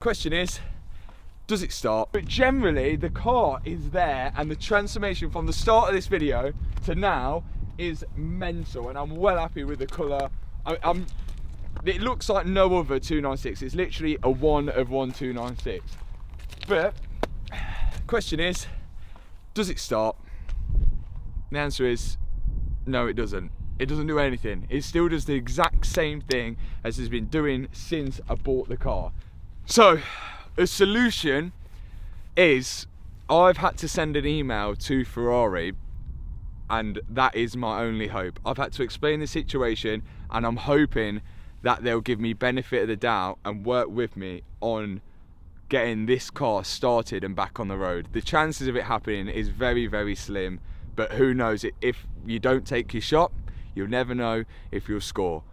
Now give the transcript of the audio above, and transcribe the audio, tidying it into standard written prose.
Question is, does it start? But generally the car is there, and the transformation from the start of this video to now is mental, and I'm well happy with the colour. It looks like no other 296. It's literally a one of one 296. But question is, does it start? The answer is no, it doesn't. It doesn't do anything. It still does the exact same thing as it's been doing since I bought the car. So a solution is I've had to send an email to Ferrari, and that is my only hope. I've had to explain the situation, and I'm hoping that they'll give me benefit of the doubt and work with me on getting this car started and back on the road. The chances of it happening is very, very slim, but who knows? If you don't take your shot, you'll never know if you'll score.